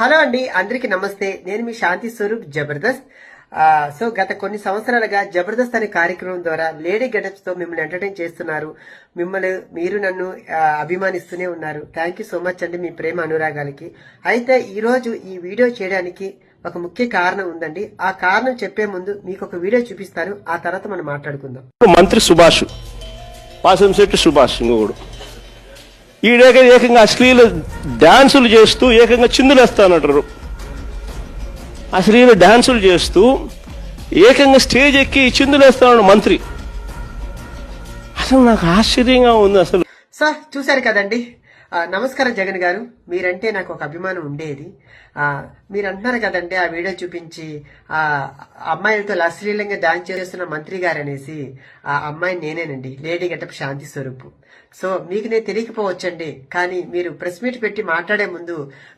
Hello అండి, అందరికి నమస్తే. నేను మీ శాంతి స్వరూప్ జబర్దస్త్. సో గత కొన్ని సంవత్సరాలుగా జబర్దస్త్ అనే కార్యక్రమం ద్వారా లేడీ గెటప్స్ తో మిమ్మల్ని ఎంటర్టైన్ చేస్తున్నారు. మీరు నన్ను అభిమానిస్తూనే ఉన్నారు. థ్యాంక్ యూ సో మచ్ అండి, మీ ప్రేమ అనురాగాలకి. అయితే ఈ రోజు ఈ వీడియో చేయడానికి ఒక ముఖ్య కారణం ఉందండి. ఆ కారణం చెప్పే ముందు మీకు ఒక వీడియో చూపిస్తాను, ఆ తర్వాత మనం మాట్లాడుకుందాం. మంత్రి సుభాష్, వాసంశెట్టి సుభాష్ ఇంకొకడు ఏకంగా అశ్లీల డాన్సులు చేస్తూ ఏకంగా చిందులేస్తానంటారు. అశ్లీల డాన్సులు చేస్తూ ఏకంగా స్టేజ్ ఎక్కి చిందులేస్తాడు మంత్రి. అసలు నాకు ఆశ్చర్యంగా ఉంది. అసలు సార్ చూశారు కదండి. నమస్కారం జగన్ గారు, మీరంటే నాకు ఒక అభిమానం ఉండేది. మీరు అంటున్నారు కదండి ఆ వీడియో చూపించి ఆ అమ్మాయిలతో అశ్లీలంగా డాన్స్ చేస్తున్న మంత్రి గారు అనేసి. ఆ అమ్మాయి నేనేనండి, లేడీ గెటప్ శాంతి స్వరూప్. సో మీకు నేను తెలియకపోవచ్చండి, కానీ మీరు ప్రెస్ మీట్ పెట్టి మాట్లాడే ముందు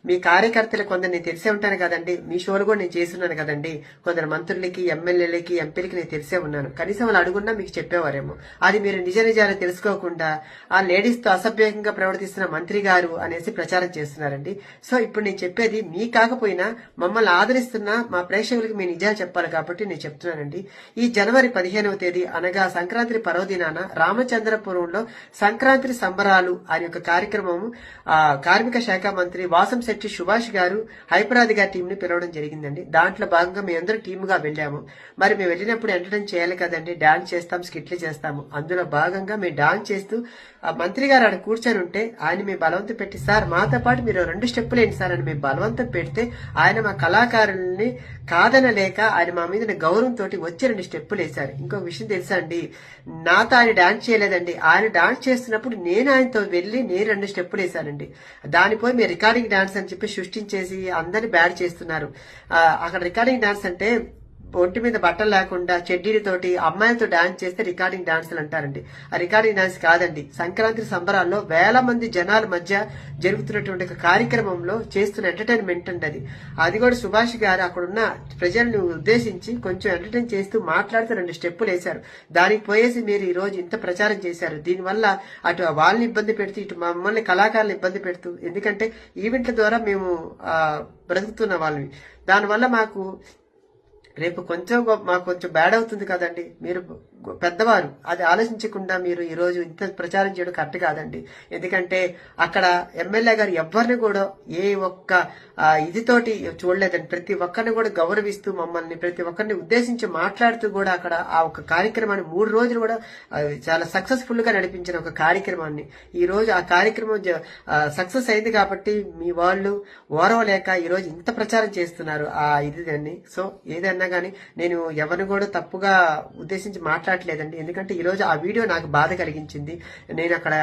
మీ కార్యకర్తలు కొందరు నేను తెలిసే ఉంటాను కదండి. మీ షోలు కూడా నేను చేస్తున్నాను కదండి. కొందరు మంత్రులకి, ఎమ్మెల్యేలకి, ఎంపీలకి నేను తెలిసే ఉన్నాను. కనీసం వాళ్ళు అడుగున్నా మీకు చెప్పేవారేమో. అది మీరు నిజాలు తెలుసుకోకుండా ఆ లేడీస్ తో అసభ్యంగా ప్రవర్తిస్తున్న మంత్రి గారు అనేసి ప్రచారం చేస్తున్నారండి. సో ఇప్పుడు నేను చెప్పేది మీ కాకపోయినా మమ్మల్ని ఆదరిస్తున్న మా ప్రేక్షకులకి మీ నిజాలు చెప్పాలి కాబట్టి నేను చెప్తున్నానండి. ఈ జనవరి 15వ తేదీ అనగా సంక్రాంతి పర్వదినాన రామచంద్రపురంలో సంక్రాంతి సంబరాలు అనే ఒక కార్యక్రమం కార్మిక శాఖ మంత్రి వాసంశెట్టి సుభాష్ గారు హైపరాది గారి టీం ని పిలవడం జరిగిందండి. దాంట్లో భాగంగా మేము అందరూ టీమ్ గా వెళ్ళాము. మరి మేము వెళ్ళినప్పుడు ఎంటర్టైన్ చేయాలి కదండి, డాన్స్ చేస్తాం, స్కిట్లు చేస్తాము. అందులో భాగంగా మేము డాన్స్ చేస్తూ ఆ మంత్రి గారు ఆడ కూర్చొని ఉంటే ఆయన మేము బలవంతం పెట్టి, సార్ మాతో పాటు మీరు 2 స్టెప్పులు ఏంటి సార్ అని మేము బలవంతం పెడితే ఆయన మా కళాకారుల్ని కాదనలేక ఆయన మా మీద గౌరవంతో వచ్చి 2 స్టెప్పులు వేశారు. ఇంకొక విషయం తెలుసా అండి, నాతో ఆయన డాన్స్ చేయలేదండి. ఆయన డాన్స్ చేస్తున్నప్పుడు నేను ఆయనతో వెళ్లి నేను 2 స్టెప్పులు వేశానండి. దానిపోయి మీరు రికార్డింగ్ డాన్స్ అని చెప్పి సృష్టించేసి అందరినీ బ్యాడ్ చేస్తున్నారు. అక్కడ రికార్డింగ్ డాన్స్ అంటే ఒంటి మీద బట్టలు లేకుండా చెడ్డీలతోటి అమ్మాయిలతో డాన్స్ చేస్తే రికార్డింగ్ డాన్సులు అంటారండి. ఆ రికార్డింగ్ డాన్స్ కాదండి. సంక్రాంతి సంబరాల్లో వేల మంది జనాల మధ్య జరుగుతున్నటువంటి ఒక కార్యక్రమంలో చేస్తున్న ఎంటర్టైన్మెంట్ అండి అది కూడా సుభాష్ గారు అక్కడున్న ప్రజలను ఉద్దేశించి కొంచెం ఎంటర్టైన్ చేస్తూ మాట్లాడుతూ 2 స్టెప్పులు వేశారు. దానికి పోయేసి మీరు ఈ రోజు ఇంత ప్రచారం చేశారు. దీనివల్ల అటు వాళ్ళని ఇబ్బంది పెడుతూ ఇటు మమ్మల్ని కళాకారులు ఇబ్బంది పెడుతూ, ఎందుకంటే ఈవెంట్ల ద్వారా మేము బ్రతుకుతున్న వాళ్ళని, దానివల్ల మాకు రేపు మాకు కొంచెం బ్యాడ్ అవుతుంది కదండి. మీరు పెద్దవారు, అది ఆలోచించకుండా మీరు ఈ రోజు ఇంత ప్రచారం చేయడం కరెక్ట్ కాదండి. ఎందుకంటే అక్కడ ఎమ్మెల్యే గారు ఎవరిని కూడా ఏ ఒక్క ఇదితోటి చూడలేదండి. ప్రతి ఒక్కరిని కూడా గౌరవిస్తూ మమ్మల్ని ప్రతి ఒక్కరిని ఉద్దేశించి మాట్లాడుతూ కూడా అక్కడ ఆ ఒక కార్యక్రమాన్ని 3 రోజులు కూడా చాలా సక్సెస్ఫుల్ గా నడిపించిన ఒక కార్యక్రమాన్ని ఈ రోజు ఆ కార్యక్రమం సక్సెస్ అయింది కాబట్టి మీ వాళ్ళు ఓరవలేక ఈ రోజు ఇంత ప్రచారం చేస్తున్నారు ఆ ఇది. సో ఏదన్నా గానీ నేను ఎవరిని కూడా తప్పుగా ఉద్దేశించి మాట్లాడలేదండి. ఎందుకంటే ఈ రోజు ఆ వీడియో నాకు బాధ కలిగించింది. నేను అక్కడ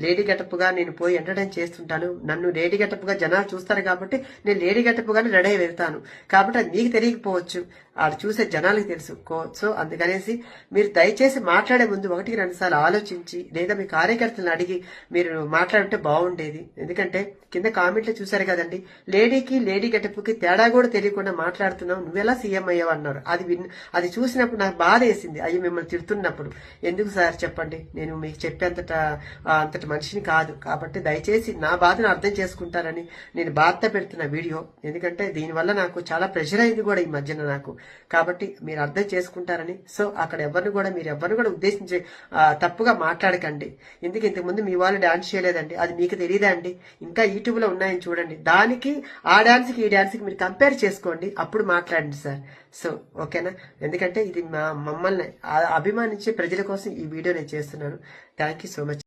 లేడీ గెటప్ గా నేను పోయి ఎంటర్టైన్ చేస్తుంటాను. నన్ను లేడీ గెటప్ గా జనాలు చూస్తారు కాబట్టి నేను లేడీ గెటప్ గానే రెడీ అయి వెళ్తాను. కాబట్టి అది నీకు తెలియకపోవచ్చు, ఆడు చూసే జనాలకు తెలుసు. సో అందుకనేసి మీరు దయచేసి మాట్లాడే ముందు 1-2 సార్లు ఆలోచించి లేదా మీ కార్యకర్తలను అడిగి మీరు మాట్లాడితే బాగుండేది. ఎందుకంటే కింద కామెంట్లు చూసారు కదండి, లేడీకి లేడీ గెటప్ కి తేడా కూడా తెలియకుండా మాట్లాడుతున్నావు, నువ్వెలా సీఎం అయ్యావు అన్నారు. అది చూసినప్పుడు నాకు బాధ వేసింది. అయ్యి మిమ్మల్ని తిడుతున్నప్పుడు ఎందుకు సార్ చెప్పండి, నేను మీకు అంతటి మనిషిని కాదు. కాబట్టి దయచేసి నా బాధను అర్థం చేసుకుంటారని నేను బాధ పెడుతున్న వీడియో. ఎందుకంటే దీనివల్ల నాకు చాలా ప్రెషర్ అయింది కూడా ఈ మధ్యన నాకు. కాబట్టి మీరు అర్థం చేసుకుంటారని. సో అక్కడ మీరు ఎవరిని కూడా ఉద్దేశించి తప్పుగా మాట్లాడకండి. ఎందుకు ఇంతకుముందు మీ వాళ్ళు డాన్స్ చేయలేదండి, అది మీకు తెలియదా అండి? ఇంకా యూట్యూబ్ లో ఉన్నాయని చూడండి. దానికి ఆ డాన్స్ కి ఈ డాన్స్ కి మీరు కంపేర్ చేసుకోండి, అప్పుడు మాట్లాడండి సార్. సో ఓకేనా? ఎందుకంటే ఇది మమ్మల్ని అభిమానించే ప్రజల కోసం ఈ వీడియో నేను చేస్తున్నాను. Thank you so much.